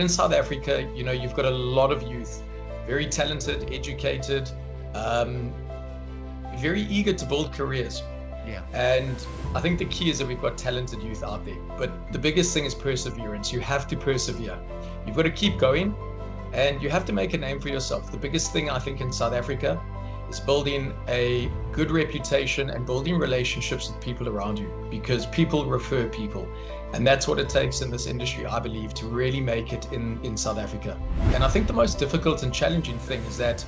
in South Africa, you've got a lot of youth, very talented, educated, very eager to build careers. Yeah. And I think the key is that we've got talented youth out there. But the biggest thing is perseverance. You have to persevere. You've got to keep going, and you have to make a name for yourself. The biggest thing I think in South Africa is building a good reputation and building relationships with people around you, because people refer people. And that's what it takes in this industry, I believe, to really make it in South Africa. And I think the most difficult and challenging thing is that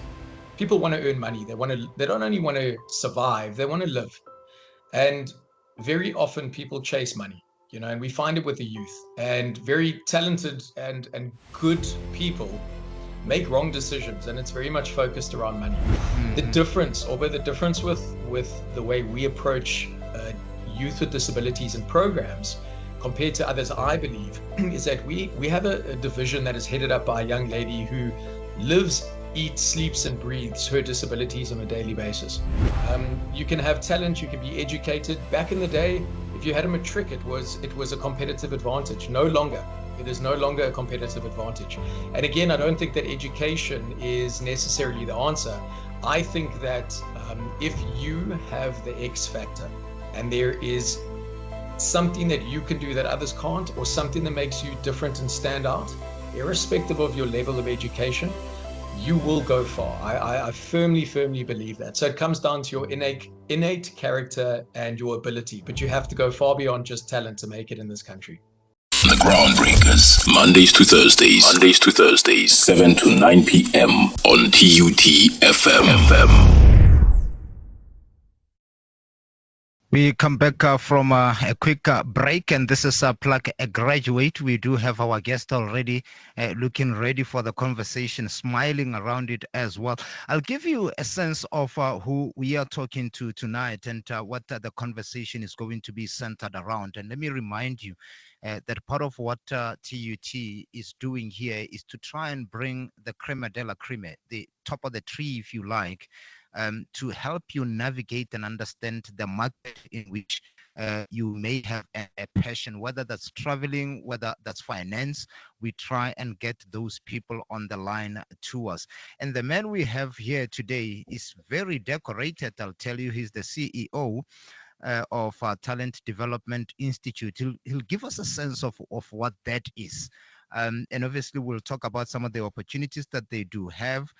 people want to earn money. They don't only want to survive, they want to live. And very often people chase money, and we find it with the youth. And very talented and good people make wrong decisions, and it's very much focused around money. Mm-hmm. The difference with the way we approach youth with disabilities and programs compared to others, I believe, is that we have a division that is headed up by a young lady who lives, eats, sleeps, and breathes her disabilities on a daily basis. You can have talent, you can be educated. Back in the day, if you had a matric, it was a competitive advantage. No longer. It is no longer a competitive advantage. And again, I don't think that education is necessarily the answer. I think that if you have the X factor and there is something that you can do that others can't, or something that makes you different and stand out, irrespective of your level of education, you will go far. I firmly believe that. So it comes down to your innate character and your ability, but you have to go far beyond just talent to make it in this country. The Groundbreakers, Mondays to Thursdays, 7 to 9 p.m. on TUT FM. We come back from a quick break, and this is Plug a Graduate. We do have our guest already looking ready for the conversation, smiling around it as well. I'll give you a sense of who we are talking to tonight and what the conversation is going to be centered around. And let me remind you that part of what TUT is doing here is to try and bring the creme de la creme, the top of the tree, if you like, to help you navigate and understand the market in which you may have a passion, whether that's traveling, whether that's finance. We try and get those people on the line to us. And the man we have here today is very decorated. I'll tell you, he's the CEO of Talent Development Institute. He'll give us a sense of what that is. And obviously, we'll talk about some of the opportunities that they do have.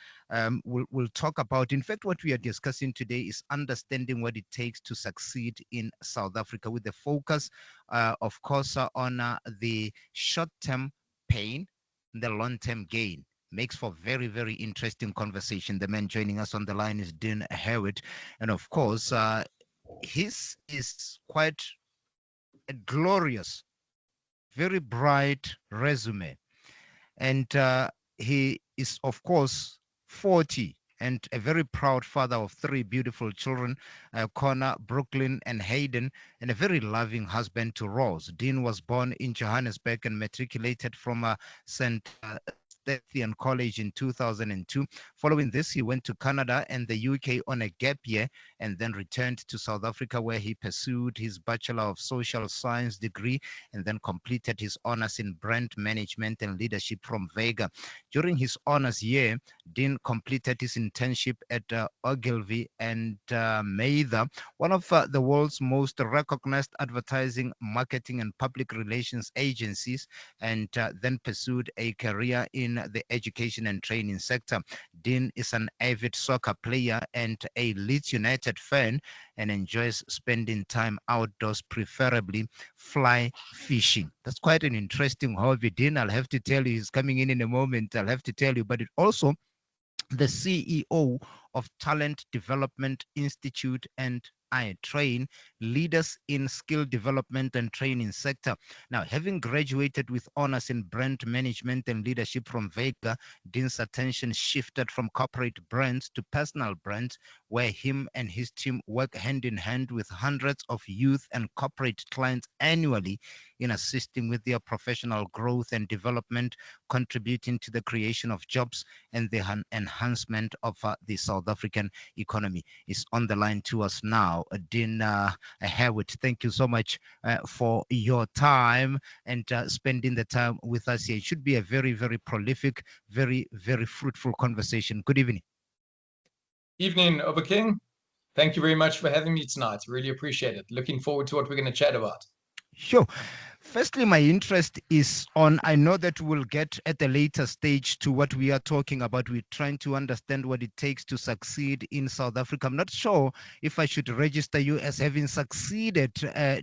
We'll talk about, in fact, what we are discussing today is understanding what it takes to succeed in South Africa, with the focus, of course, on the short-term pain, the long-term gain. Makes for very, very interesting conversation. The man joining us on the line is Dean Hewitt. And of course, his is quite a glorious, very bright resume, and he is, of course, 40 and a very proud father of 3 beautiful children, Connor, Brooklyn, and Hayden, and a very loving husband to Rose. Dean was born in Johannesburg and matriculated from St. Stephen College in 2002. Following this, he went to Canada and the UK on a gap year and then returned to South Africa, where he pursued his Bachelor of Social Science degree and then completed his honors in brand management and leadership from Vega. During his honors year, Dean completed his internship at Ogilvy and Mather, one of the world's most recognized advertising, marketing, and public relations agencies, and then pursued a career in the education and training sector. Dean is an avid soccer player and a Leeds United fan, and enjoys spending time outdoors, preferably fly fishing. That's quite an interesting hobby, Dean. I'll have to tell you, he's coming in a moment. I'll have to tell you, but it also the CEO of Talent Development Institute, and I train leaders in skill development and training sector. Now, having graduated with honors in brand management and leadership from Vega, Dean's attention shifted from corporate brands to personal brands, where him and his team work hand in hand with hundreds of youth and corporate clients annually in assisting with their professional growth and development, contributing to the creation of jobs and the enhancement of the South African economy. Is on the line to us now. now. Dean Hewitt, thank you so much for your time and spending the time with us here. It should be a very, very prolific, very, very fruitful conversation. Good evening. Evening, Obakeng. Thank you very much for having me tonight. Really appreciate it. Looking forward to what we're going to chat about. Sure. Firstly, my interest is on, I know that we'll get at a later stage to what we are talking about. We're trying to understand what it takes to succeed in South Africa. I'm not sure if I should register you as having succeeded,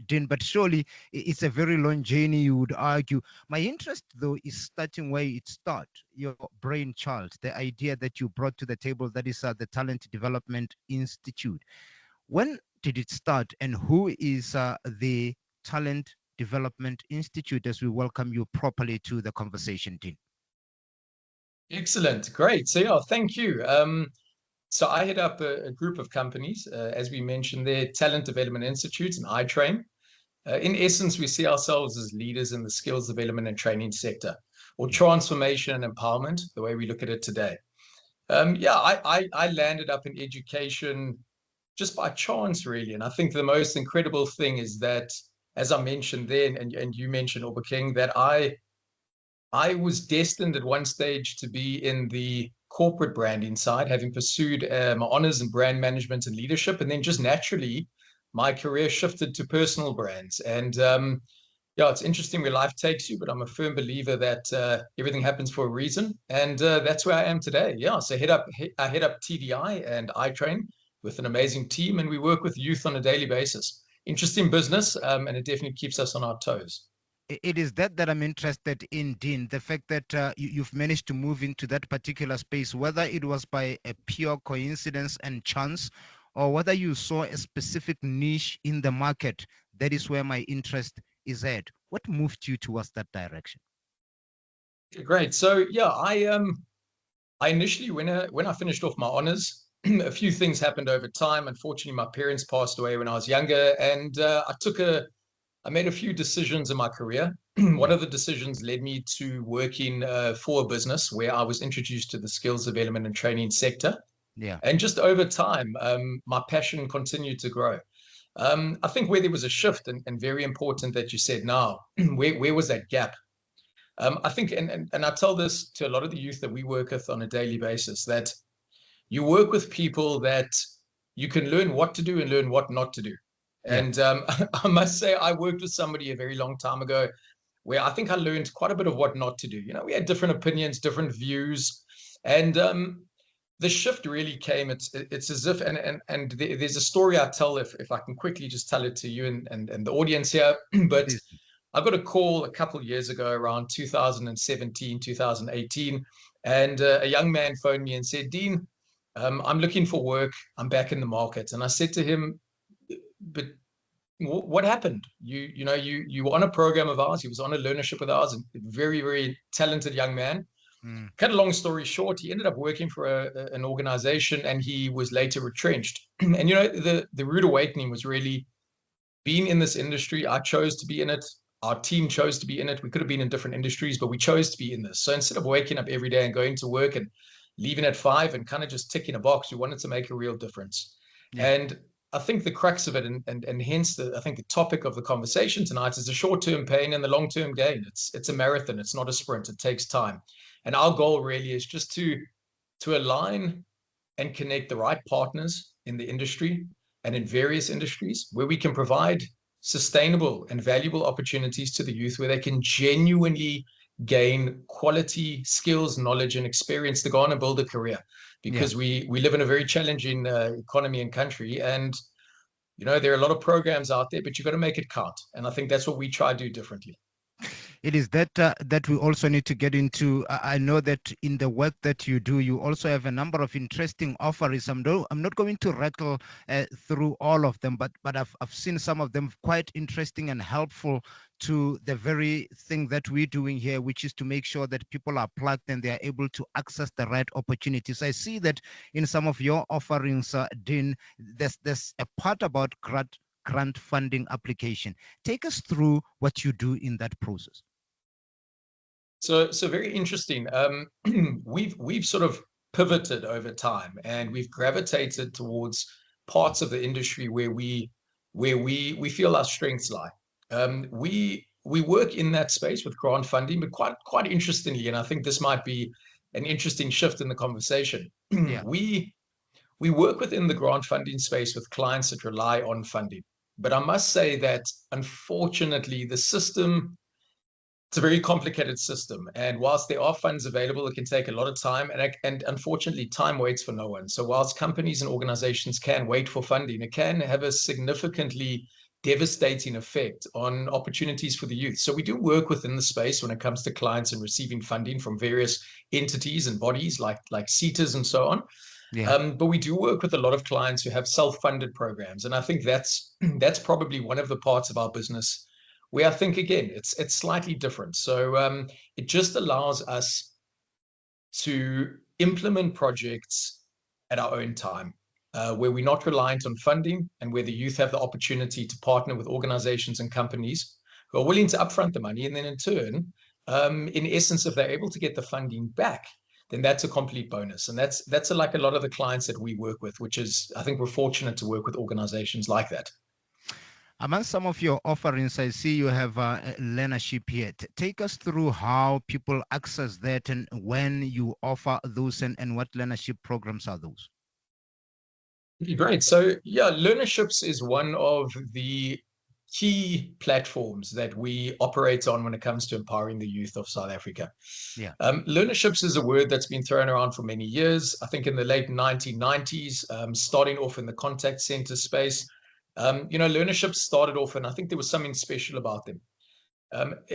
Dean, but surely it's a very long journey, you would argue. My interest, though, is starting where it started, your brainchild, the idea that you brought to the table, that is the Talent Development Institute. When did it start, and who is the Talent Development Institute, as we welcome you properly to the conversation, Dean? Excellent. Great. So, yeah, thank you. So I head up a group of companies, as we mentioned there, Talent Development Institute and iTrain. In essence, we see ourselves as leaders in the skills development and training sector, or transformation and empowerment, the way we look at it today. I landed up in education just by chance, really. And I think the most incredible thing is that, as I mentioned then, and you mentioned, Obakeng, that I was destined at one stage to be in the corporate branding side, having pursued my honors in brand management and leadership. And then just naturally, my career shifted to personal brands. And it's interesting where life takes you, but I'm a firm believer that everything happens for a reason. And that's where I am today. Yeah, so I head up TDI and iTrain with an amazing team, and we work with youth on a daily basis. Interesting business, and it definitely keeps us on our toes. It is that I'm interested in, Dean, the fact that you've managed to move into that particular space, whether it was by a pure coincidence and chance, or whether you saw a specific niche in the market. That is where my interest is at. What moved you towards that direction? Great. So yeah, I initially, when I finished off my honors, a few things happened over time. Unfortunately, my parents passed away when I was younger, and I made a few decisions in my career. One of the decisions led me to working for a business where I was introduced to the skills development and training sector. Yeah. And just over time, my passion continued to grow. I think where there was a shift, and very important that you said now, where was that gap? I think, and I tell this to a lot of the youth that we work with on a daily basis, that you work with people that you can learn what to do and learn what not to do. Yeah. And I must say, I worked with somebody a very long time ago where I think I learned quite a bit of what not to do. You know, we had different opinions, different views, and the shift really came. It's as if, and there's a story I tell, if I can quickly just tell it to you and the audience here, but I got a call a couple of years ago, around 2017, 2018, and a young man phoned me and said, "Dean, I'm looking for work. I'm back in the market." And I said to him, "But what happened? You were on a program of ours. He was on a learnership with ours, and very, very talented young man." Cut a long story short, he ended up working for an organization, and he was later retrenched. And the rude awakening was really being in this industry. I chose to be in it. Our team chose to be in it. We could have been in different industries, but we chose to be in this. So instead of waking up every day and going to work and leaving at 5 and kind of just ticking a box, we wanted to make a real difference. Yeah. And I think the crux of it, and hence I think the topic of the conversation tonight, is the short-term pain and the long-term gain. It's a marathon. It's not a sprint. It takes time. And our goal really is just to align and connect the right partners in the industry and in various industries where we can provide sustainable and valuable opportunities to the youth, where they can genuinely gain quality skills, knowledge, and experience to go on and build a career. Because we live in a very challenging economy and country, and there are a lot of programs out there, but you've got to make it count. And I think that's what we try to do differently. It is that we also need to get into. I know that in the work that you do, you also have a number of interesting offerings. I'm not going to rattle through all of them, but I've seen some of them quite interesting and helpful to the very thing that we're doing here, which is to make sure that people are plugged and they are able to access the right opportunities. I see that in some of your offerings, Dean, there's a part about grant funding application. Take us through what you do in that process. So very interesting. We've sort of pivoted over time, and we've gravitated towards parts of the industry where we feel our strengths lie. We work in that space with grant funding, but quite interestingly, and I think this might be an interesting shift in the conversation. Yeah. We work within the grant funding space with clients that rely on funding. But I must say that, unfortunately, the system, it's a very complicated system. And whilst there are funds available, it can take a lot of time. And unfortunately, time waits for no one. So whilst companies and organizations can wait for funding, it can have a significantly devastating effect on opportunities for the youth. So we do work within the space when it comes to clients and receiving funding from various entities and bodies like CETAs and so on. Yeah. But we do work with a lot of clients who have self-funded programs. And I think that's probably one of the parts of our business where I think, again, it's slightly different. So it just allows us to implement projects at our own time, where we're not reliant on funding, and where the youth have the opportunity to partner with organizations and companies who are willing to upfront the money. And then in turn, in essence, if they're able to get the funding back, then that's a complete bonus. And that's like a lot of the clients that we work with, which is, I think we're fortunate to work with organizations like that. Among some of your offerings, I see you have learnership here. Take us through how people access that and when you offer those, and what learnership programs are those? Great. So yeah, learnerships is one of the key platforms that we operate on when it comes to empowering the youth of South Africa. Yeah. Learnerships is a word that's been thrown around for many years. I think in the late 1990s, starting off in the contact center space, learnerships started off, and I think there was something special about them.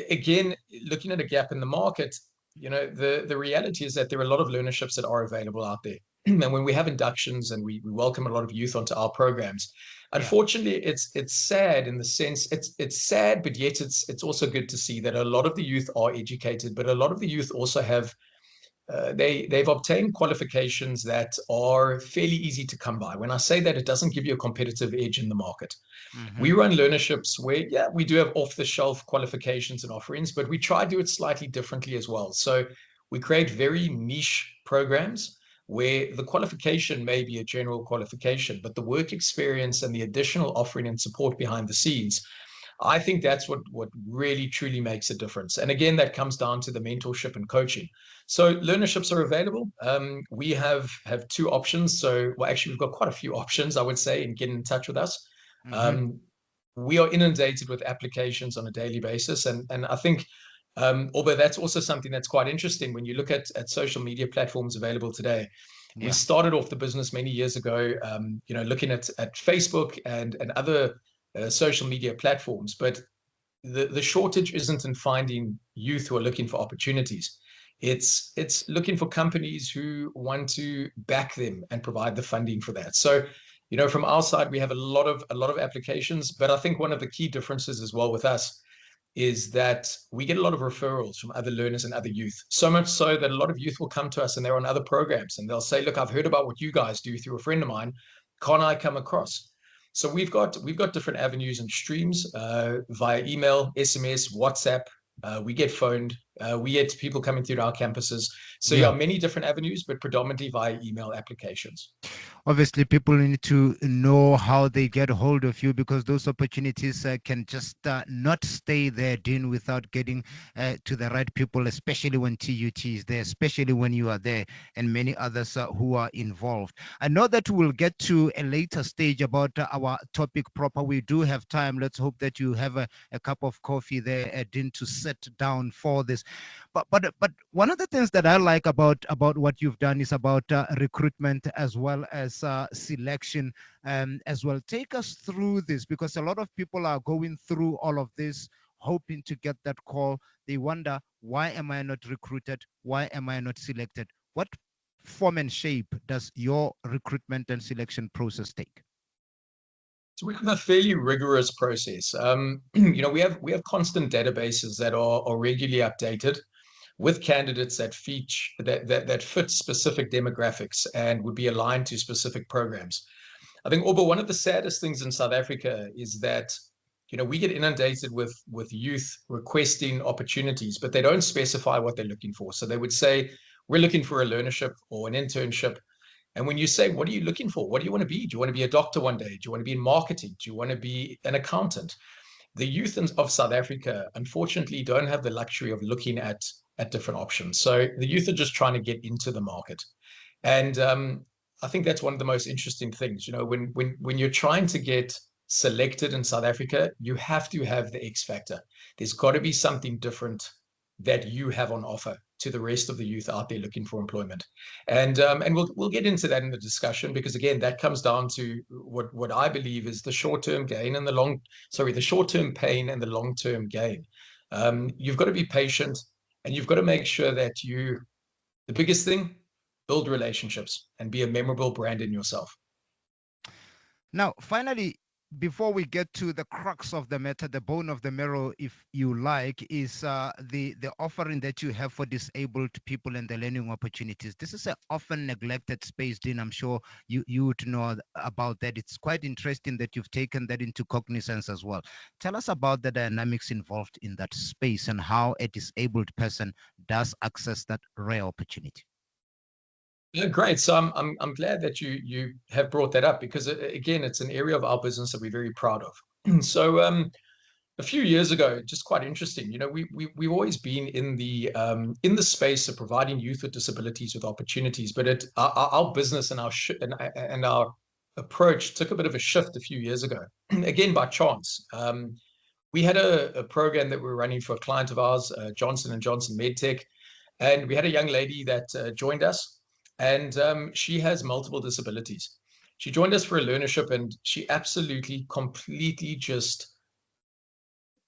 Again, looking at a gap in the market, the reality is that there are a lot of learnerships that are available out there. And when we have inductions and we welcome a lot of youth onto our programs, unfortunately, it's sad in the sense, it's sad, but yet it's also good to see that a lot of the youth are educated, but a lot of the youth also have they've obtained qualifications that are fairly easy to come by. When I say that, it doesn't give you a competitive edge in the market. Mm-hmm. We run learnerships where, we do have off-the-shelf qualifications and offerings, but we try to do it slightly differently as well. So we create very niche programs where the qualification may be a general qualification, but the work experience and the additional offering and support behind the scenes, I think that's what really truly makes a difference. And again, that comes down to the mentorship and coaching. So learnerships are available. We have two options. So, well, actually, we've got quite a few options, I would say, in getting in touch with us. Mm-hmm. We are inundated with applications on a daily basis. And I think, although that's also something that's quite interesting when you look at social media platforms available today. Yeah. We started off the business many years ago, looking at Facebook and other social media platforms, but the shortage isn't in finding youth who are looking for opportunities. It's looking for companies who want to back them and provide the funding for that. So, from our side, we have a lot of applications, but I think one of the key differences as well with us is that we get a lot of referrals from other learners and other youth, so much so that a lot of youth will come to us and they're on other programs and they'll say, look, I've heard about what you guys do through a friend of mine. Can't I come across? So we've got different avenues and streams via email, SMS, WhatsApp. We get phoned. We get people coming through our campuses. So many different avenues, but predominantly via email applications. Obviously, people need to know how they get a hold of you, because those opportunities can just not stay there, Dean, without getting to the right people, especially when TUT is there, especially when you are there, and many others who are involved. I know that we'll get to a later stage about our topic proper. We do have time. Let's hope that you have a cup of coffee there, Dean, to sit down for this. But one of the things that I like about what you've done is about recruitment as well as selection as well. Take us through this, because a lot of people are going through all of this hoping to get that call. They wonder, why am I not recruited? Why am I not selected? What form and shape does your recruitment and selection process take? So we have a fairly rigorous process. We have constant databases that are regularly updated with candidates that fit specific demographics and would be aligned to specific programs. I think, one of the saddest things in South Africa is that, we get inundated with youth requesting opportunities, but they don't specify what they're looking for. So they would say, we're looking for a learnership or an internship. And when you say, what are you looking for? What do you want to be? Do you want to be a doctor one day? Do you want to be in marketing? Do you want to be an accountant? The youth of South Africa, unfortunately, don't have the luxury of looking at different options. So the youth are just trying to get into the market. And I think that's one of the most interesting things. You know, when you're trying to get selected in South Africa, you have to have the X factor. There's got to be something different that you have on offer to the rest of the youth out there looking for employment. And we'll get into that in the discussion, because again, that comes down to what I believe is the short-term gain and the short-term pain and the long-term gain. You've got to be patient, and you've got to make sure that the biggest thing, build relationships and be a memorable brand in yourself. Now, finally, before we get to the crux of the matter, the bone of the marrow, if you like, is the offering that you have for disabled people and the learning opportunities. This is an often neglected space, Dean. I'm sure you would know about that. It's quite interesting that you've taken that into cognizance as well. Tell us about the dynamics involved in that space and how a disabled person does access that rare opportunity. Yeah, great. So I'm glad that you have brought that up, because again, it's an area of our business that we're very proud of. So a few years ago, just quite interesting. You know, we've always been in the space of providing youth with disabilities with opportunities, but our business and our approach took a bit of a shift a few years ago. Again, by chance. We had a program that we were running for a client of ours, Johnson & Johnson MedTech, and we had a young lady that joined us. And she has multiple disabilities. She joined us for a learnership, and she absolutely, completely just,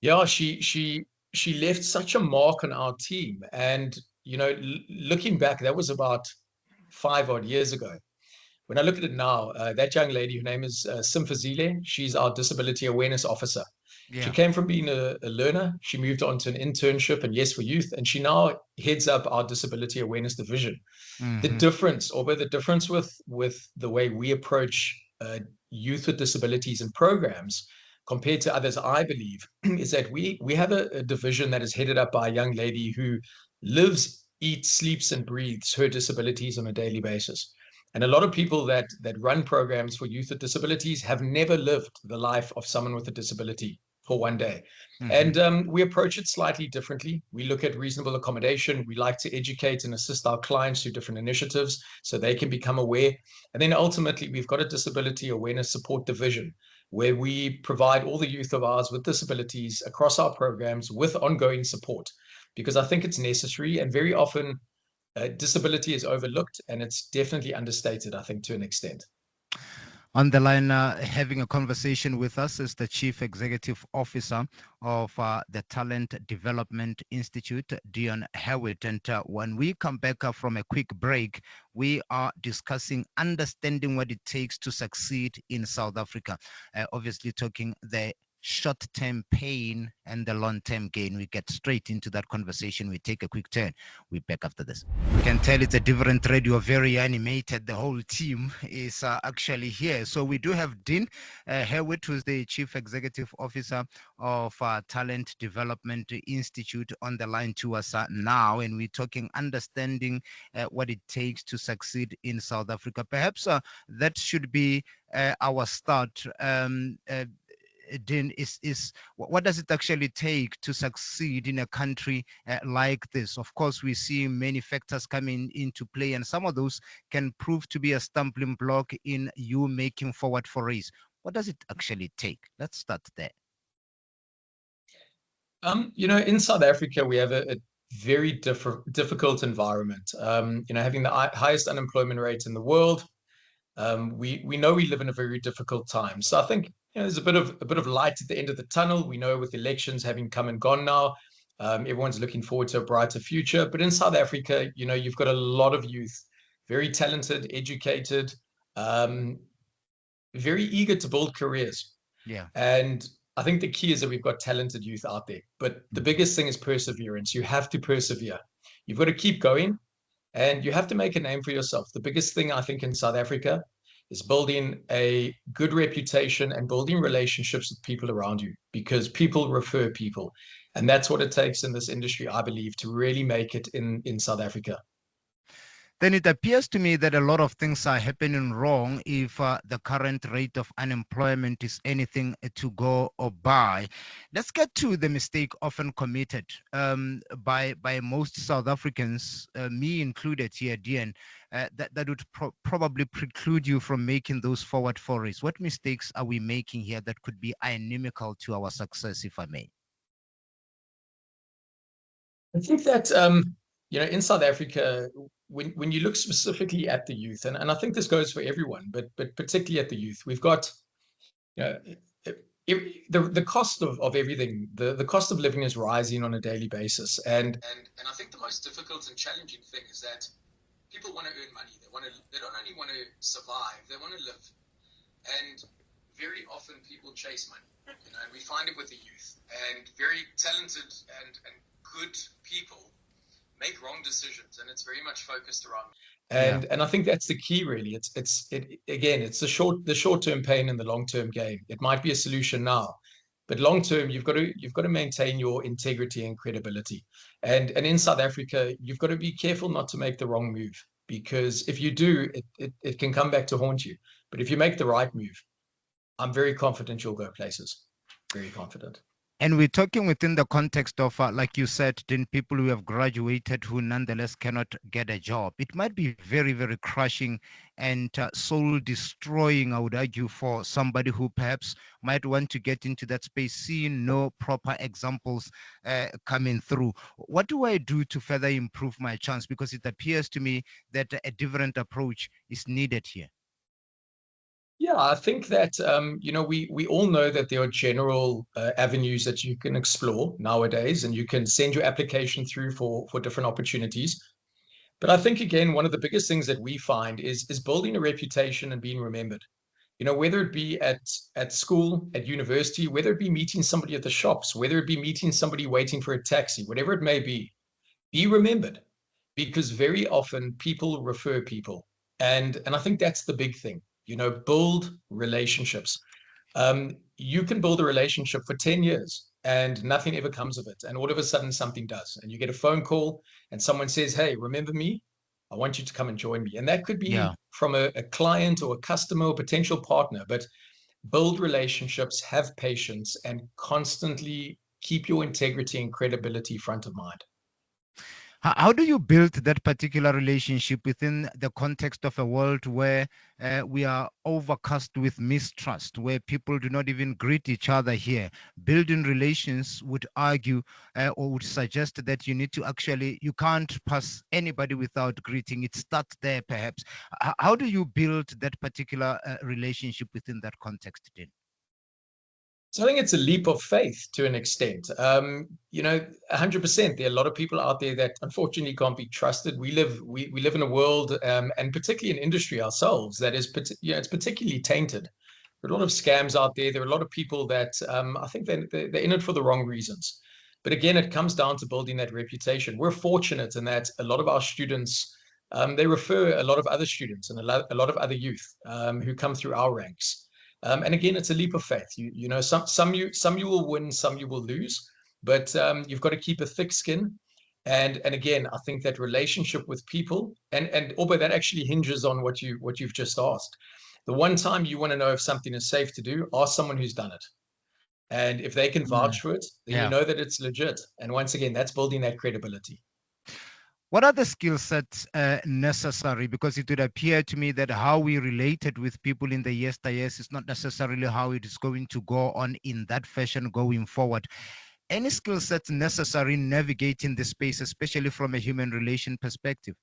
yeah, she left such a mark on our team. And, you know, looking back, that was about 5 odd years ago. When I look at it now, that young lady, her name is Simfazile, she's our disability awareness officer. Yeah. She came from being a learner. She moved on to an internship and Yes for Youth, and she now heads up our disability awareness division. Mm-hmm. The difference with the way we approach youth with disabilities and programs compared to others, I believe, is that we have a division that is headed up by a young lady who lives, eats, sleeps, and breathes her disabilities on a daily basis. And a lot of people that run programs for youth with disabilities have never lived the life of someone with a disability for one day. Mm-hmm. And we approach it slightly differently. We look at reasonable accommodation. We like to educate and assist our clients through different initiatives so they can become aware. And then ultimately, we've got a disability awareness support division where we provide all the youth of ours with disabilities across our programs with ongoing support, because I think it's necessary, and very often disability is overlooked, and it's definitely understated, I think, to an extent. On the line, having a conversation with us is the Chief Executive Officer of the Talent Development Institute, Dean Hewitt. And when we come back from a quick break, we are discussing understanding what it takes to succeed in South Africa. Obviously talking the short-term pain and the long-term gain. We get straight into that conversation. We take a quick turn. We're back after this. You can tell it's a different radio, very animated. The whole team is actually here. So we do have Dean Hewitt, who's the Chief Executive Officer of Talent Development Institute, on the line to us now. And we're talking understanding what it takes to succeed in South Africa. Perhaps that should be our start. Dean, is what does it actually take to succeed in a country like this? Of course, we see many factors coming into play, and some of those can prove to be a stumbling block in you making forward forays. What does it actually take? Let's start there. You know, in South Africa, we have a very difficult environment. You know, having the highest unemployment rate in the world, we know we live in a very difficult time. So I think, you know, there's a bit of light at the end of the tunnel. We know with elections having come and gone now, everyone's looking forward to a brighter future. But in South Africa, you know, you've got a lot of youth, very talented, educated, very eager to build careers. Yeah. And I think the key is that we've got talented youth out there. But the biggest thing is perseverance. You have to persevere. You've got to keep going, and you have to make a name for yourself. The biggest thing, I think, in South Africa is building a good reputation and building relationships with people around you, because people refer people. And that's what it takes in this industry, I believe, to really make it in South Africa. then it appears to me that a lot of things are happening wrong if the current rate of unemployment is anything to go or by. Let's get to the mistake often committed by most South Africans, me included here, Dean, that would probably preclude you from making those forward forays. What mistakes are we making here that could be inimical to our success, if I may? I think that in South Africa, when you look specifically at the youth, and I think this goes for everyone, but particularly at the youth, we've got the cost of everything. The cost of living is rising on a daily basis, and I think the most difficult and challenging thing is that people want to earn money. They don't only want to survive, they want to live, and very often people chase money. And we find it with the youth, and very talented and good people make wrong decisions, and it's very much focused around. And I think that's the key, really. It's the short-term pain and the long-term gain. It might be a solution now, but long-term, you've got to maintain your integrity and credibility. And in South Africa, you've got to be careful not to make the wrong move, because if you do, it can come back to haunt you. But if you make the right move, I'm very confident you'll go places. Very confident. And we're talking within the context of, like you said, then people who have graduated who nonetheless cannot get a job. It might be very, very crushing and soul destroying, I would argue, for somebody who perhaps might want to get into that space, seeing no proper examples coming through. What do I do to further improve my chance? Because it appears to me that a different approach is needed here. Yeah, I think that we all know that there are general avenues that you can explore nowadays, and you can send your application through for different opportunities. But I think, again, one of the biggest things that we find is building a reputation and being remembered. Whether it be at school, at university, whether it be meeting somebody at the shops, whether it be meeting somebody waiting for a taxi, whatever it may be remembered, because very often people refer people, and I think that's the big thing. Build relationships. You can build a relationship for 10 years and nothing ever comes of it. And all of a sudden something does. And you get a phone call and someone says, hey, remember me? I want you to come and join me. And that could be from a client or a customer or potential partner. But build relationships, have patience, and constantly keep your integrity and credibility front of mind. How do you build that particular relationship within the context of a world where we are overcast with mistrust, where people do not even greet each other here? Building relations would argue or would suggest that you can't pass anybody without greeting. It starts there, perhaps. How do you build that particular relationship within that context, Dean? So I think it's a leap of faith to an extent. 100%. There are a lot of people out there that unfortunately can't be trusted. We live in a world, and particularly in industry ourselves, that is, it's particularly tainted. There are a lot of scams out there. There are a lot of people that I think they're in it for the wrong reasons. But again, it comes down to building that reputation. We're fortunate in that a lot of our students, they refer a lot of other students and a lot of other youth who come through our ranks. And again, it's a leap of faith. Some you will win, some you will lose, but you've got to keep a thick skin. And again, I think that relationship with people, and although that actually hinges on what you've just asked. The one time you want to know if something is safe to do, ask someone who's done it. And if they can vouch for it, then you know that it's legit. And once again, that's building that credibility. What are the skill sets necessary? Because it would appear to me that how we related with people in the yesteryears is not necessarily how it is going to go on in that fashion going forward. Any skill sets necessary in navigating the space, especially from a human relation perspective?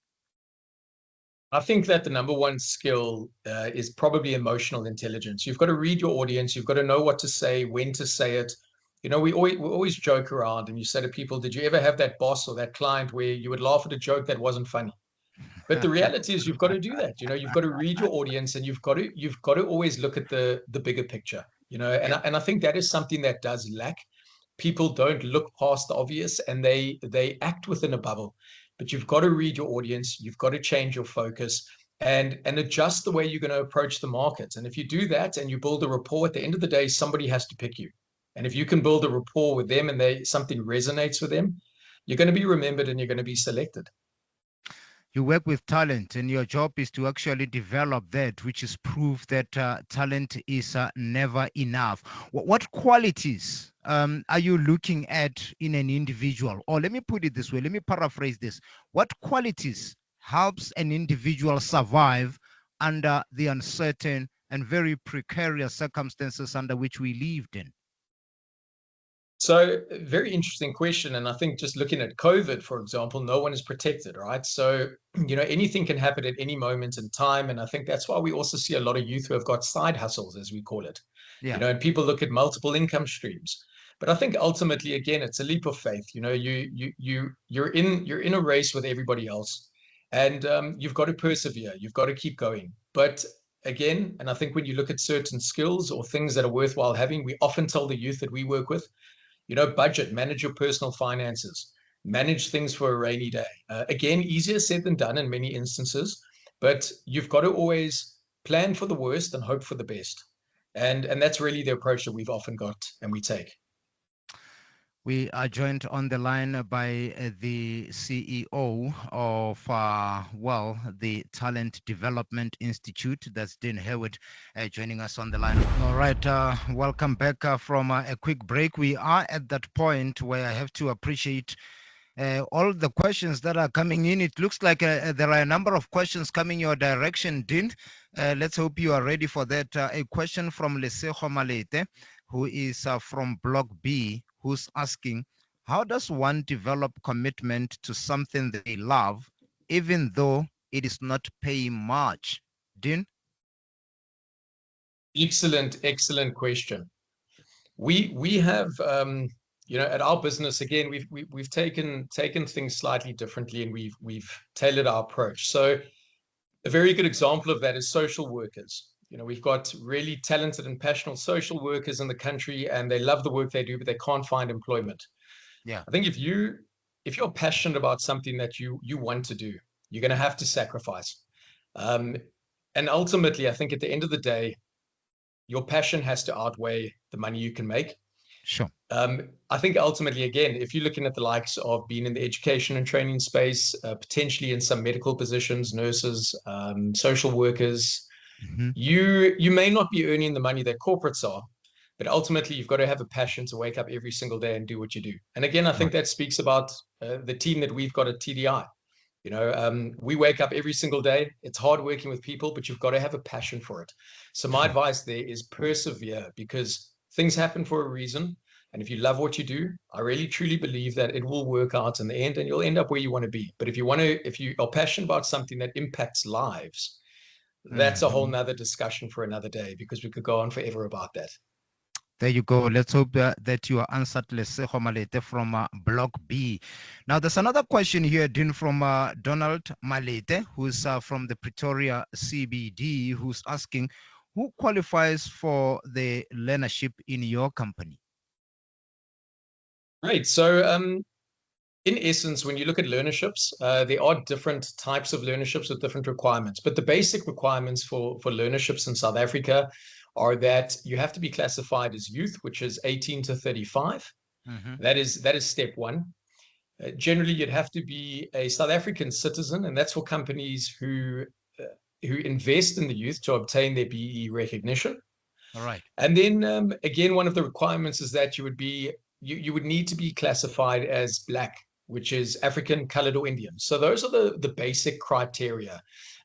I think that the number one skill is probably emotional intelligence. You've got to read your audience. You've got to know what to say, when to say it. We always joke around, and you say to people, did you ever have that boss or that client where you would laugh at a joke that wasn't funny? But the reality is you've got to do that. You've got to read your audience, and you've got to always look at the bigger picture. And I think that is something that does lack. People don't look past the obvious, and they act within a bubble. But you've got to read your audience. You've got to change your focus and adjust the way you're going to approach the market. And if you do that and you build a rapport, at the end of the day, somebody has to pick you. And if you can build a rapport with them and something resonates with them, you're going to be remembered and you're going to be selected. You work with talent, and your job is to actually develop that, which is proof that talent is never enough. What qualities are you looking at in an individual? Or let me put it this way, let me paraphrase this. What qualities helps an individual survive under the uncertain and very precarious circumstances under which we lived in? So, very interesting question. And I think just looking at COVID, for example, no one is protected, right? So, anything can happen at any moment in time. And I think that's why we also see a lot of youth who have got side hustles, as we call it. Yeah. And people look at multiple income streams. But I think ultimately, again, it's a leap of faith. You're in a race with everybody else, and you've got to persevere. You've got to keep going. But again, and I think when you look at certain skills or things that are worthwhile having, we often tell the youth that we work with, budget, manage your personal finances, manage things for a rainy day. Again, easier said than done in many instances, but you've got to always plan for the worst and hope for the best. And that's really the approach that we've often got and we take. We are joined on the line by the CEO of, the Talent Development Institute. That's Dean Hewitt joining us on the line. All right, welcome back from a quick break. We are at that point where I have to appreciate all the questions that are coming in. It looks like there are a number of questions coming your direction, Dean. Let's hope you are ready for that. A question from Lesego Malete, who is from Block B, who's asking, how does one develop commitment to something they love, even though it is not paying much? Dean? Excellent question. We have, at our business, again, we've taken things slightly differently, and we've tailored our approach. So a very good example of that is social workers. We've got really talented and passionate social workers in the country, and they love the work they do, but they can't find employment. Yeah. I think if you're passionate about something that you want to do, you're going to have to sacrifice. And ultimately, I think at the end of the day, your passion has to outweigh the money you can make. Sure. I think ultimately, again, if you're looking at the likes of being in the education and training space, potentially in some medical positions, nurses, social workers, you may not be earning the money that corporates are, but ultimately you've got to have a passion to wake up every single day and do what you do. And again, I think that speaks about the team that we've got at TDI. We wake up every single day. It's hard working with people, but you've got to have a passion for it. So my advice there is persevere, because things happen for a reason. And if you love what you do, I really truly believe that it will work out in the end, and you'll end up where you want to be. But if you are passionate about something that impacts lives, that's a whole nother discussion for another day, because we could go on forever about that. There you go. Let's hope that you are answered, Lesego Malete from Block B. Now, there's another question here, Dean, from Donald Malete, who's from the Pretoria CBD, who's asking, who qualifies for the learnership in your company? Right. So in essence, when you look at learnerships, there are different types of learnerships with different requirements. But the basic requirements for learnerships in South Africa are that you have to be classified as youth, which is 18 to 35. That is step one. Generally, you'd have to be a South African citizen, and that's for companies who invest in the youth to obtain their BE recognition. All right. And then again, one of the requirements is that you would need to be classified as Black, which is African, colored, or Indian. So those are the basic criteria.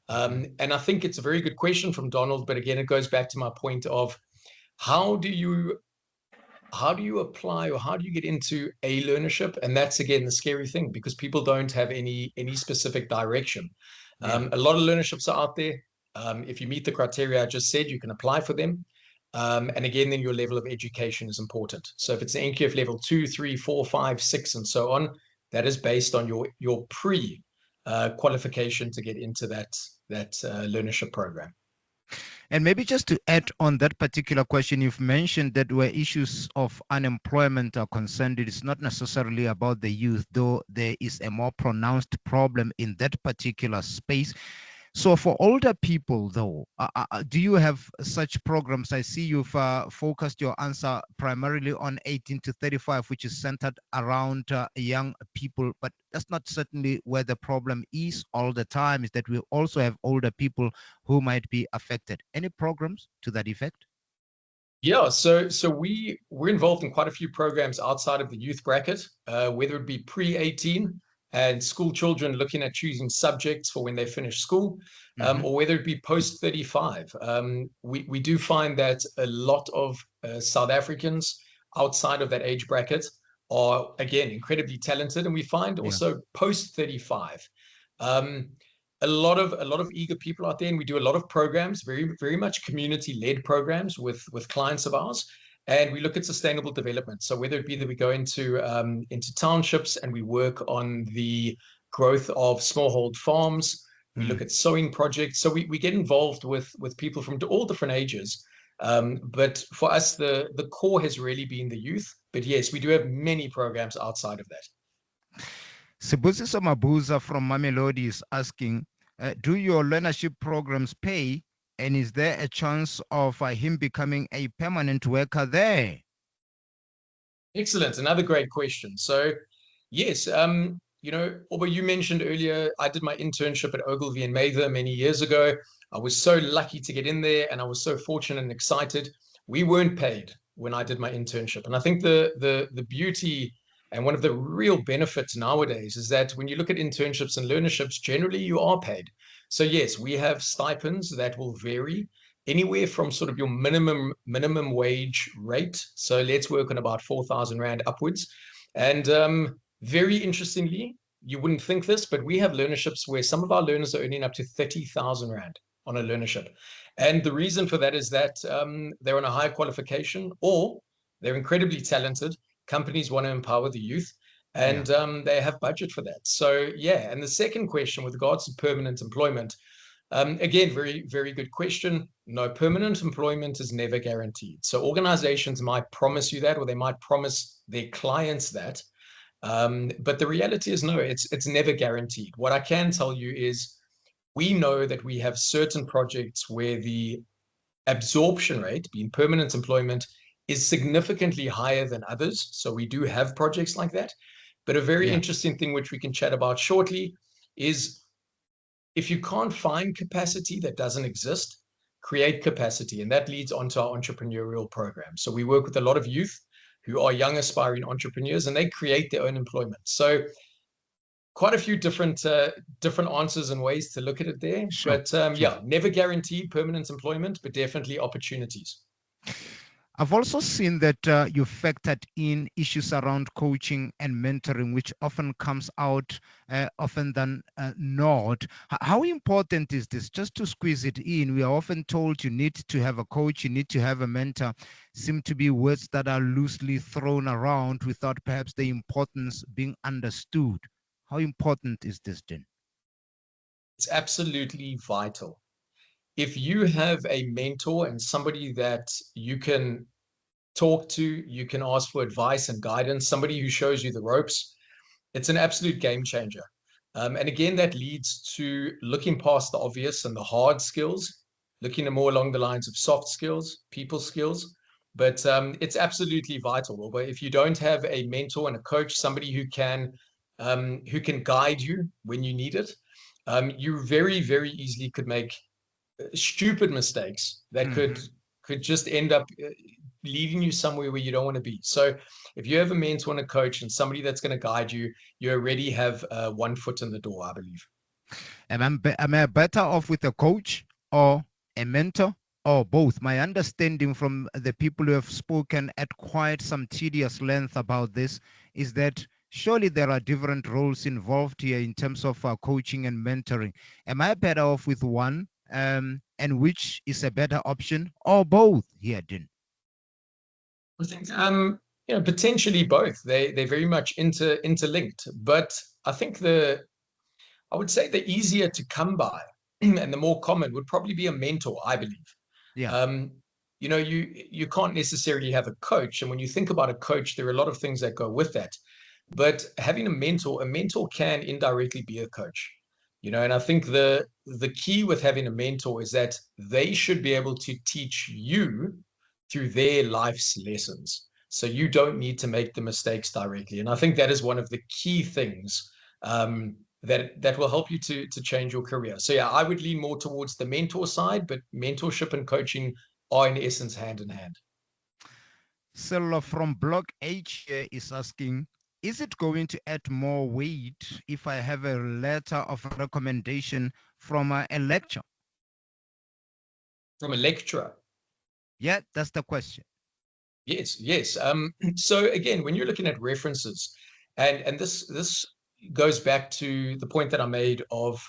And I think it's a very good question from Donald, but again, it goes back to my point of how do you apply, or how do you get into a learnership? And that's, again, the scary thing, because people don't have any specific direction. A lot of learnerships are out there. If you meet the criteria I just said, you can apply for them. And again, then your level of education is important. So if it's an NQF level 2, 3, 4, 5, 6, and so on, that is based on your pre qualification to get into that learnership program. And maybe just to add on that particular question, you've mentioned that where issues of unemployment are concerned, it is not necessarily about the youth, though there is a more pronounced problem in that particular space. So for older people, though, do you have such programs? I see you've focused your answer primarily on 18 to 35, which is centered around young people, but that's not certainly where the problem is all the time, is that we also have older people who might be affected. Any programs to that effect? Yeah, so we're involved in quite a few programs outside of the youth bracket, whether it be pre-18 and school children looking at choosing subjects for when they finish school, or whether it be post-35. We do find that a lot of South Africans outside of that age bracket are, again, incredibly talented, and we find also post-35. A lot of eager people out there, and we do a lot of programs, very much community-led programs with clients of ours, and we look at sustainable development. So whether it be that we go into townships and we work on the growth of smallhold farms, we look at sowing projects. So we get involved with people from all different ages. But for us, the core has really been the youth. But yes, we do have many programs outside of that. Sibusiso Mabuza from Mamelodi is asking, do your learnership programs pay, and is there a chance of him becoming a permanent worker there? Excellent. Another great question. So yes, although you mentioned earlier, I did my internship at Ogilvy and Mather many years ago. I was so lucky to get in there, and I was so fortunate and excited. We weren't paid when I did my internship. And I think the beauty and one of the real benefits nowadays is that when you look at internships and learnerships, generally you are paid. So yes, we have stipends that will vary anywhere from sort of your minimum wage rate. So let's work on about 4,000 Rand upwards. And very interestingly, you wouldn't think this, but we have learnerships where some of our learners are earning up to 30,000 Rand on a learnership. And the reason for that is that they're on a higher qualification, or they're incredibly talented. Companies want to empower the youth, and they have budget for that. So yeah, and the second question with regards to permanent employment, again, very good question. No, permanent employment is never guaranteed. So organizations might promise you that, or they might promise their clients that, but the reality is no, it's never guaranteed. What I can tell you is we know that we have certain projects where the absorption rate, being permanent employment, is significantly higher than others. So we do have projects like that. But a very interesting thing which we can chat about shortly is if you can't find capacity that doesn't exist, create capacity. And that leads onto our entrepreneurial program. So we work with a lot of youth who are young aspiring entrepreneurs, and they create their own employment. So quite a few different answers and ways to look at it there. Sure. But yeah, never guaranteed permanent employment, but definitely opportunities. I've also seen that you factored in issues around coaching and mentoring, which often comes out often than not. How important is this? Just to squeeze it in, we are often told you need to have a coach, you need to have a mentor. Seem to be words that are loosely thrown around without perhaps the importance being understood. How important is this, Dean? It's absolutely vital. If you have a mentor and somebody that you can talk to, you can ask for advice and guidance, somebody who shows you the ropes, it's an absolute game changer. And again, that leads to looking past the obvious and the hard skills, looking more along the lines of soft skills, people skills. But it's absolutely vital. But if you don't have a mentor and a coach, somebody who can guide you when you need it, you very easily could make stupid mistakes that could just end up leading you somewhere where you don't want to be. So if you have a mentor and a coach and somebody that's going to guide you, you already have 1 foot in the door, I believe. Am I better off with a coach or a mentor or both? My understanding from the people who have spoken at quite some tedious length about this is that surely there are different roles involved here in terms of coaching and mentoring. Am I better off with one? And which is a better option, or both here, Dean? I think potentially both. They're very much interlinked. But I think I would say the easier to come by and the more common would probably be a mentor, I believe. Yeah. You can't necessarily have a coach, and when you think about a coach, there are a lot of things that go with that. But having a mentor can indirectly be a coach. And I think the key with having a mentor is that they should be able to teach you through their life's lessons. So you don't need to make the mistakes directly. And I think that is one of the key things that will help you to change your career. So yeah, I would lean more towards the mentor side, but mentorship and coaching are in essence hand in hand. Cyril from Block H here is asking, is it going to add more weight if I have a letter of recommendation from a lecturer? From a lecturer? Yeah, that's the question. Yes. So again, when you're looking at references, and this goes back to the point that I made of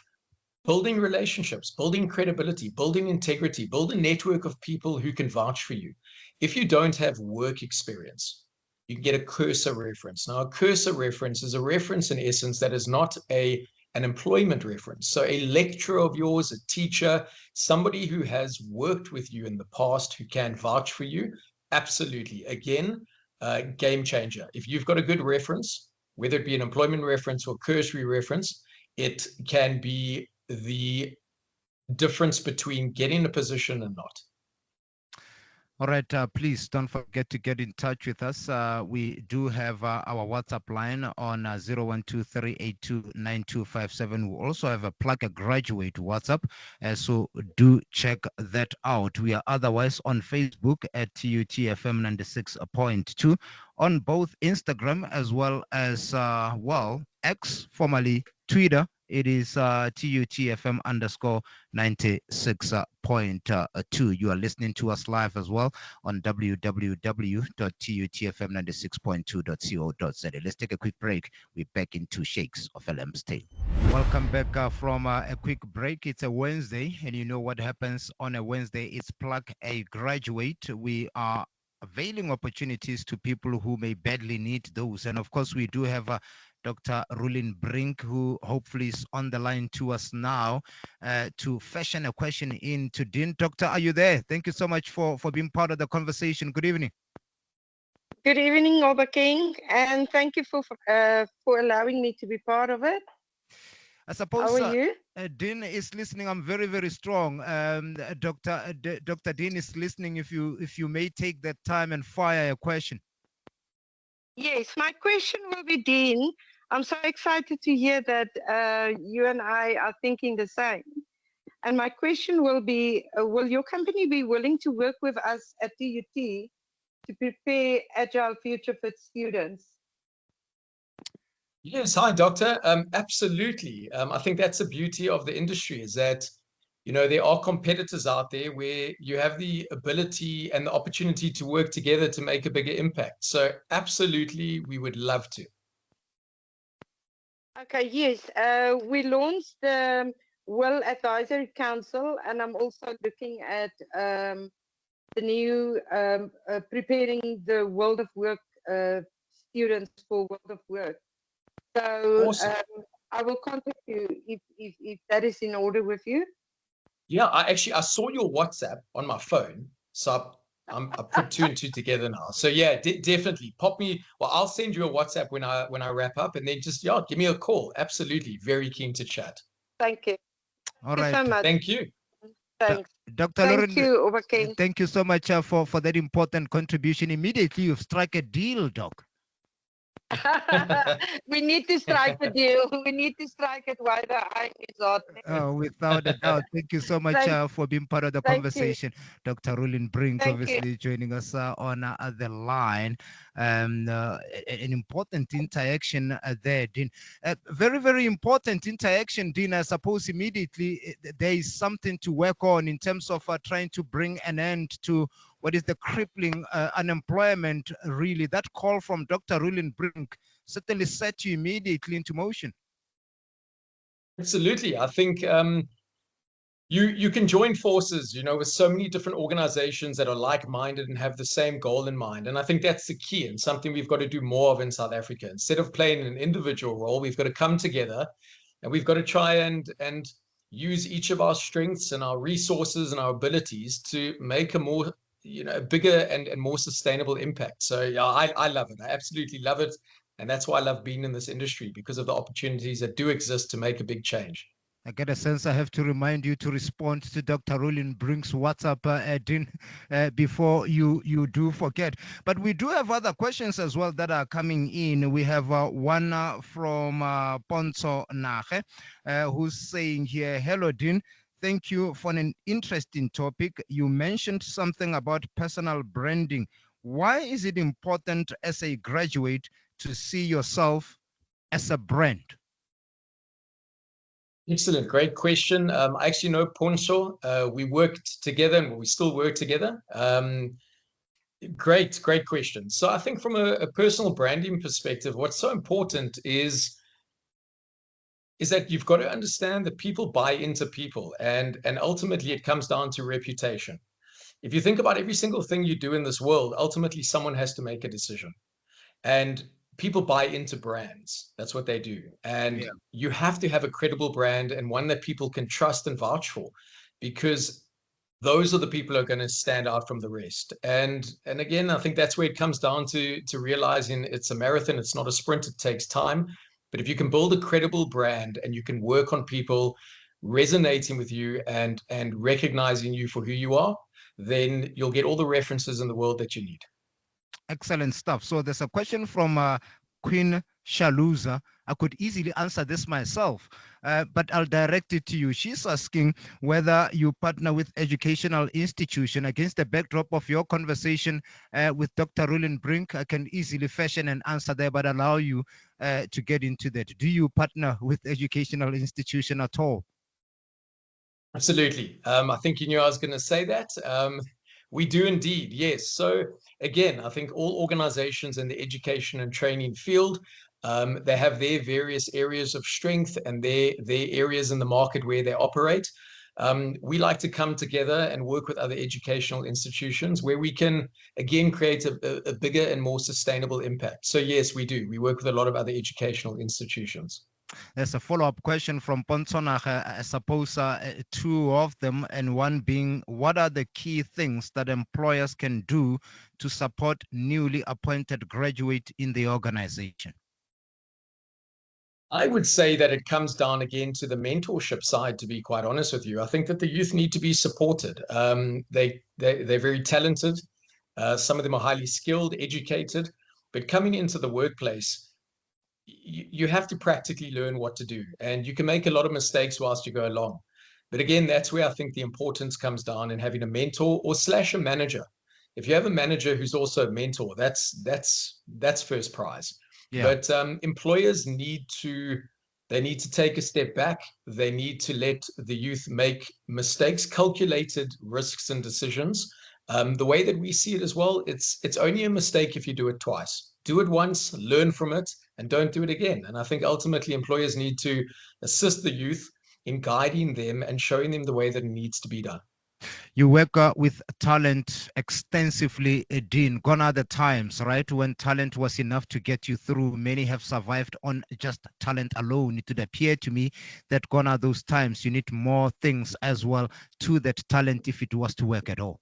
building relationships, building credibility, building integrity, build a network of people who can vouch for you. If you don't have work experience, you can get a cursor reference. Now, a cursor reference is a reference in essence that is not an employment reference. So a lecturer of yours, a teacher, somebody who has worked with you in the past, who can vouch for you, absolutely. Again, game changer. If you've got a good reference, whether it be an employment reference or cursory reference, it can be the difference between getting a position and not. All right, please don't forget to get in touch with us. We do have our WhatsApp line on 01238292257. We also have a Plug a Graduate WhatsApp, so do check that out. We are otherwise on Facebook at TUTFM 96.2, on both Instagram as well as, X, formerly Twitter. It is TUTFM _96.2. You are listening to us live as well on www.tutfm96.2.co.za. Let's take a quick break. We're back into Shakes of LM's Tale. Welcome back from a quick break. It's a Wednesday, and you know what happens on a Wednesday. It's Plug a Graduate. We are availing opportunities to people who may badly need those. And of course, we do have Dr. Rulin Brink, who hopefully is on the line to us now to fashion a question in to Dean. Doctor, are you there? Thank you so much for being part of the conversation. Good evening. Good evening, Obakeng, and thank you for allowing me to be part of it. I suppose how are you? Dean is listening. I'm very, very strong. Dr. Dean is listening. If you may take that time and fire a question. Yes, my question will be, Dean, I'm so excited to hear that you and I are thinking the same. And my question will be, will your company be willing to work with us at TUT to prepare Agile Future Fit students? Yes, hi, Doctor. Absolutely. I think that's the beauty of the industry, is that there are competitors out there where you have the ability and the opportunity to work together to make a bigger impact. So absolutely, we would love to. Okay, yes. We launched the Will Advisory Council, and I'm also looking at the new preparing the World of Work students for World of Work. So awesome. I will contact you if that is in order with you. Yeah, I saw your WhatsApp on my phone, so I put two and two together now. So yeah, definitely pop me. Well, I'll send you a WhatsApp when I wrap up, and then just give me a call. Absolutely, very keen to chat. Thank you. All right. Thank you so much. Thank you. Thanks. Dr. Thank you, Obakeng. Thank you so much for that important contribution. Immediately, you've struck a deal, Doc. We need to strike a deal. We need to strike it while the iron is hot. Without a doubt. Thank you so much for being part of the conversation. Dr. Rulin Brink, obviously joining us on the line. An important interaction there, Dean. Very, very important interaction, Dean. I suppose immediately there is something to work on in terms of trying to bring an end to what is the crippling unemployment, really. That call from Dr. Rulin Brink certainly set you immediately into motion. Absolutely. I think you can join forces, with so many different organizations that are like-minded and have the same goal in mind. And I think that's the key, and something we've got to do more of in South Africa. Instead of playing an individual role, we've got to come together, and we've got to try and use each of our strengths and our resources and our abilities to make a more bigger and more sustainable impact. So yeah, I love it. I absolutely love it. And that's why I love being in this industry, because of the opportunities that do exist to make a big change. I get a sense I have to remind you to respond to Dr. Roland Brink's WhatsApp, Dean, before you do forget. But we do have other questions as well that are coming in. We have one from Ponzo Nache, who's saying here, hello, Dean. Thank you for an interesting topic. You mentioned something about personal branding. Why is it important as a graduate to see yourself as a brand? Excellent, great question. I actually know Poncho. We worked together and we still work together. Great question. So I think from a personal branding perspective, what's so important is that you've got to understand that people buy into people, and ultimately it comes down to reputation. If you think about every single thing you do in this world, ultimately someone has to make a decision. And people buy into brands. That's what they do. And you have to have a credible brand and one that people can trust and vouch for, because those are the people who are going to stand out from the rest. And again, I think that's where it comes down to realizing it's a marathon. It's not a sprint. It takes time. But if you can build a credible brand and you can work on people resonating with you and recognizing you for who you are, then you'll get all the references in the world that you need. Excellent stuff. So there's a question from Queen Shaluza. I could easily answer this myself, but I'll direct it to you. She's asking whether you partner with educational institution. Against the backdrop of your conversation with Dr. Roland Brink, I can easily fashion an answer there, but allow you to get into that. Do you partner with educational institution at all? Absolutely. I think you knew I was going to say that. We do indeed, yes. So again, I think all organizations in the education and training field, they have their various areas of strength and their areas in the market where they operate. We like to come together and work with other educational institutions where we can, again, create a bigger and more sustainable impact. So yes, we do. We work with a lot of other educational institutions. There's a follow-up question from Ponsonach, I suppose two of them, and one being, what are the key things that employers can do to support newly appointed graduate in the organization? I would say that it comes down again to the mentorship side, to be quite honest with you. I think that the youth need to be supported. They're very talented. Some of them are highly skilled, educated, but coming into the workplace, you have to practically learn what to do, and you can make a lot of mistakes whilst you go along. But again, that's where I think the importance comes down in having a mentor or / a manager. If you have a manager who's also a mentor, that's first prize. Yeah. But employers need to take a step back. They need to let the youth make mistakes, calculated risks and decisions. The way that we see it as well, it's only a mistake if you do it twice. Do it once, learn from it, and don't do it again. And I think ultimately employers need to assist the youth in guiding them and showing them the way that it needs to be done. You work with talent extensively, Dean. Gone are the times, right, when talent was enough to get you through. Many have survived on just talent alone. It would appear to me that gone are those times. You need more things as well to that talent if it was to work at all.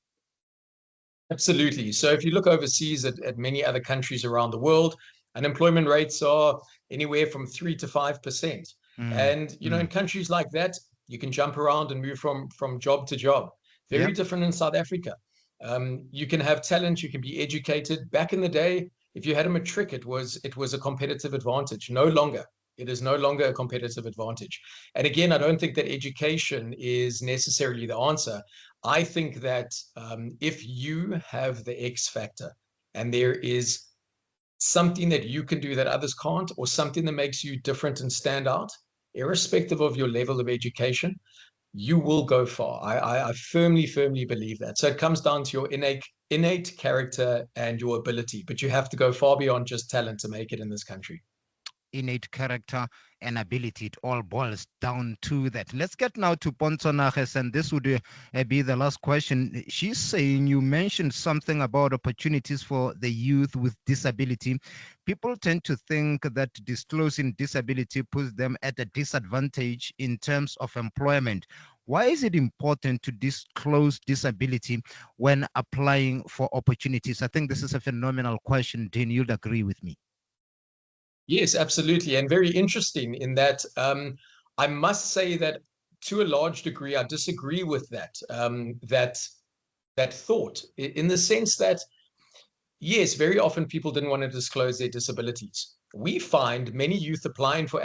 Absolutely. So if you look overseas at many other countries around the world, unemployment rates are anywhere from 3 to 5%. And, you know, in countries like that, you can jump around and move from job to job. Very different in South Africa. You can have talent, you can be educated. Back in the day, if you had a matric, it was a competitive advantage. No longer. It is no longer a competitive advantage. And again, I don't think that education is necessarily the answer. I think that if you have the X factor and there is something that you can do that others can't, or something that makes you different and stand out, irrespective of your level of education, you will go far. I firmly believe that. So it comes down to your innate character and your ability, but you have to go far beyond just talent to make it in this country. Innate character and ability, it all boils down to that. Let's get now to Pontonages, and this would be the last question. She's saying you mentioned something about opportunities for the youth with disability. People tend to think that disclosing disability puts them at a disadvantage in terms of employment. Why is it important to disclose disability when applying for opportunities? I think this is a phenomenal question, Dean. You'd agree with me. Yes, absolutely. And very interesting in that I must say that to a large degree, I disagree with that thought, in the sense that, yes, very often people didn't want to disclose their disabilities. We find many youth applying for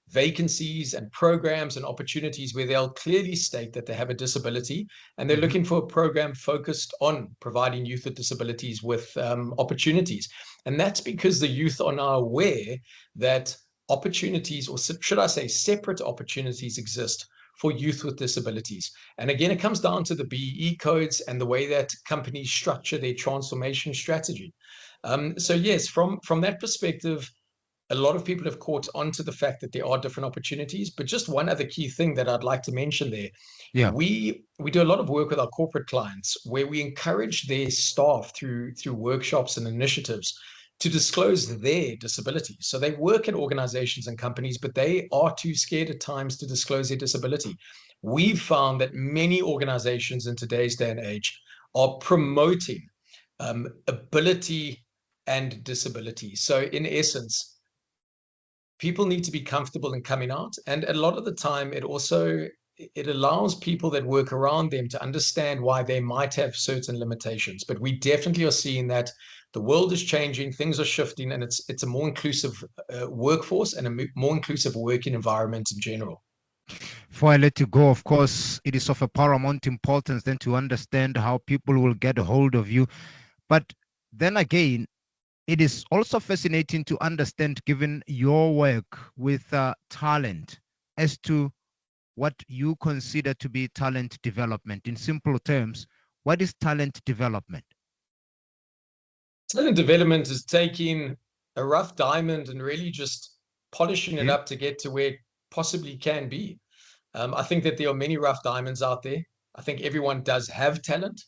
vacancies and programs and opportunities where they'll clearly state that they have a disability, and they're looking for a program focused on providing youth with disabilities with opportunities. And that's because the youth are now aware that opportunities, or should I say separate opportunities, exist for youth with disabilities. And again, it comes down to the BEE codes and the way that companies structure their transformation strategy. So yes, from that perspective, a lot of people have caught on to the fact that there are different opportunities. But just one other key thing that I'd like to mention there. Yeah. We do a lot of work with our corporate clients where we encourage their staff through workshops and initiatives to disclose their disability. So they work at organizations and companies, but they are too scared at times to disclose their disability. We've found that many organizations in today's day and age are promoting ability and disability. So in essence, people need to be comfortable in coming out. And a lot of the time, it allows people that work around them to understand why they might have certain limitations. But we definitely are seeing that the world is changing, things are shifting, and it's a more inclusive workforce and a more inclusive working environment in general. Before I let you go, of course, it is of a paramount importance then to understand how people will get a hold of you. But then again, it is also fascinating to understand, given your work with talent, as to what you consider to be talent development. In simple terms, what is talent development? Talent development is taking a rough diamond and really just polishing it up to get to where it possibly can be. I think that there are many rough diamonds out there. I think everyone does have talent,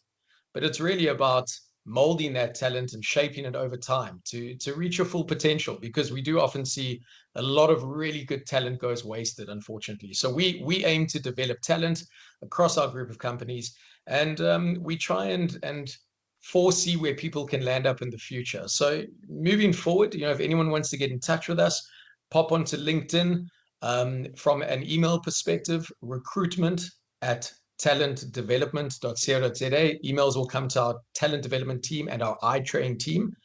but it's really about molding that talent and shaping it over time to reach your full potential, because we do often see a lot of really good talent goes wasted, unfortunately. So we aim to develop talent across our group of companies, and we try and foresee where people can land up in the future. So moving forward, if anyone wants to get in touch with us, pop onto LinkedIn. From an email perspective, recruitment@talentdevelopment.co.za. Emails will come to our talent development team and our iTrain team.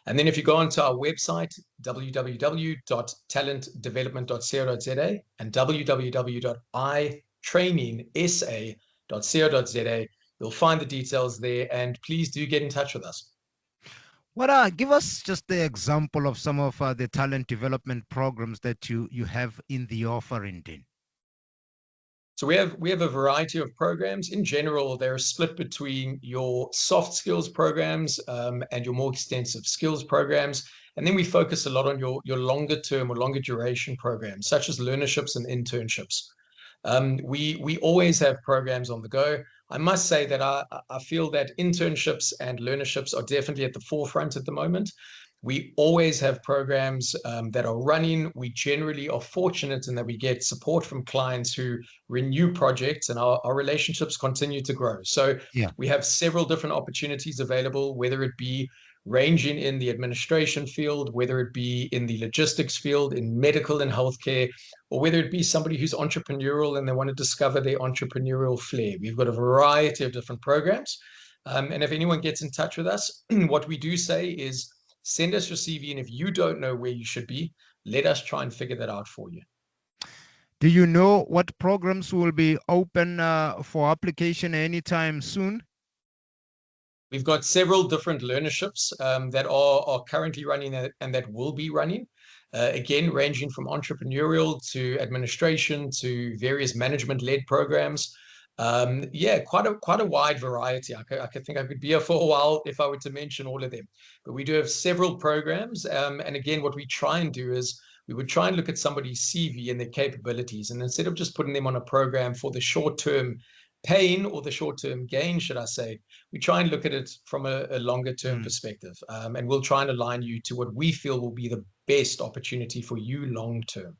And then if you go onto our website, www.talentdevelopment.co.za and www.itrainingsa.co.za, you'll find the details there, and please do get in touch with us. Give us just the example of some of the talent development programs that you have in the offering, Dean. So we have a variety of programs. In general, they're split between your soft skills programs and your more extensive skills programs. And then we focus a lot on your longer term or longer duration programs, such as learnerships and internships. We always have programs on the go. I must say that I feel that internships and learnerships are definitely at the forefront at the moment. We always have programs that are running. We generally are fortunate in that we get support from clients who renew projects, and our relationships continue to grow. So we have several different opportunities available, whether it be ranging in the administration field, whether it be in the logistics field, in medical and healthcare, or whether it be somebody who's entrepreneurial and they want to discover their entrepreneurial flair. We've got a variety of different programs. And if anyone gets in touch with us, what we do say is send us your CV, and if you don't know where you should be, let us try and figure that out for you. Do you know what programs will be open for application anytime soon? We've got several different learnerships that are currently running and that will be running. Again, ranging from entrepreneurial to administration to various management-led programs. Quite a wide variety. I think I could be here for a while if I were to mention all of them. But we do have several programs. And again, what we try and do is we would try and look at somebody's CV and their capabilities. And instead of just putting them on a program for the short-term pain or the short-term gain, should I say, we try and look at it from a longer-term perspective. And we'll try and align you to what we feel will be the best opportunity for you long-term.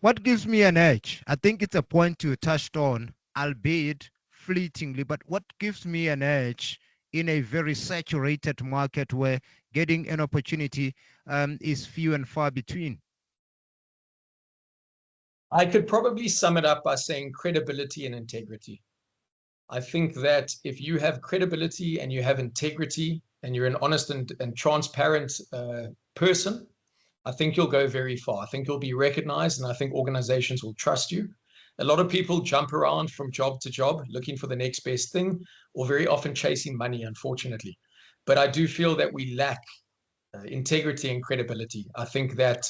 What gives me an edge? I think it's a point you touched on, albeit fleetingly, but what gives me an edge in a very saturated market where getting an opportunity is few and far between? I could probably sum it up by saying credibility and integrity. I think that if you have credibility and you have integrity and you're an honest and transparent person, I think you'll go very far. I think you'll be recognized, and I think organizations will trust you. A lot of people jump around from job to job looking for the next best thing, or very often chasing money, unfortunately. But I do feel that we lack integrity and credibility. I think that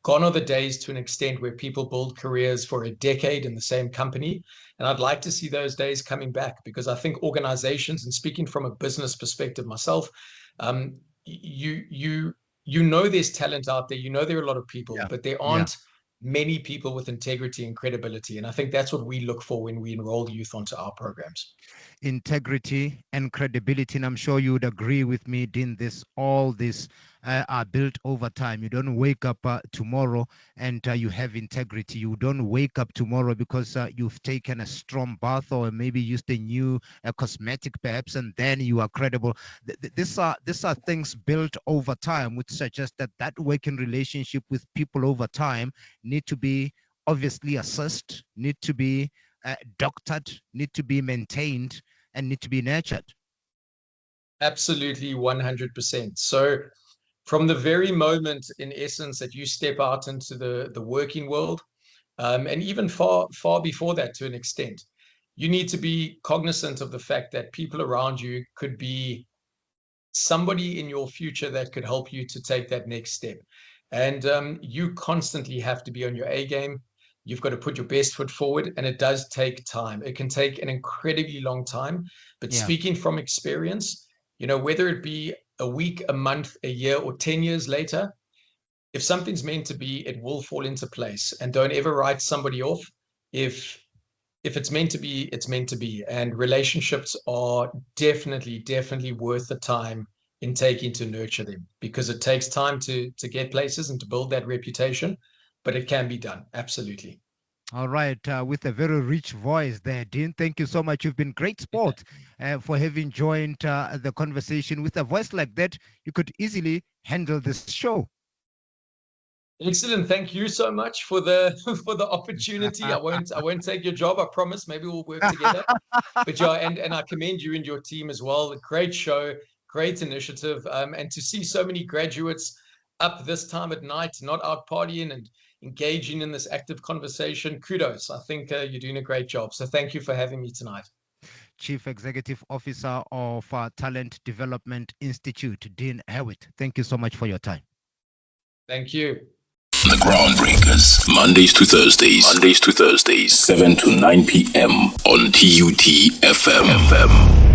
gone are the days to an extent where people build careers for a decade in the same company. And I'd like to see those days coming back, because I think organizations, and speaking from a business perspective myself, you know there's talent out there, you know there are a lot of people, but there aren't many people with integrity and credibility. And I think that's what we look for when we enroll youth onto our programs. Integrity and credibility, and I'm sure you would agree with me, Dean, all this are built over time. You don't wake up tomorrow and you have integrity. You don't wake up tomorrow because you've taken a strong bath or maybe used a new cosmetic perhaps, and then you are credible. These are things built over time, which suggests that working relationship with people over time need to be obviously assessed, need to be doctored, need to be maintained, and need to be nurtured. Absolutely, 100%. So from the very moment, in essence, that you step out into the working world, and even far before that to an extent, you need to be cognizant of the fact that people around you could be somebody in your future that could help you to take that next step. And you constantly have to be on your A game. You've got to put your best foot forward, and it does take time. It can take an incredibly long time. But speaking from experience, whether it be a week, a month, a year, or 10 years later, if something's meant to be, it will fall into place. And don't ever write somebody off. If it's meant to be, it's meant to be. And relationships are definitely worth the time in taking to nurture them, because it takes time to get places and to build that reputation. But it can be done, absolutely. All right, with a very rich voice there, Dean. Thank you so much. You've been great sport for having joined the conversation. With a voice like that, you could easily handle this show. Excellent. Thank you so much for the opportunity. I won't take your job, I promise. Maybe we'll work together. But and I commend you and your team as well. A great show, great initiative, and to see so many graduates up this time at night, not out partying and engaging in this active conversation. Kudos. I think you're doing a great job. So thank you for having me tonight. Chief Executive Officer of Talent Development Institute, Dean Hewitt. Thank you so much for your time. Thank you. The Groundbreakers, Mondays to Thursdays, 7 to 9 p.m. on TUT FM.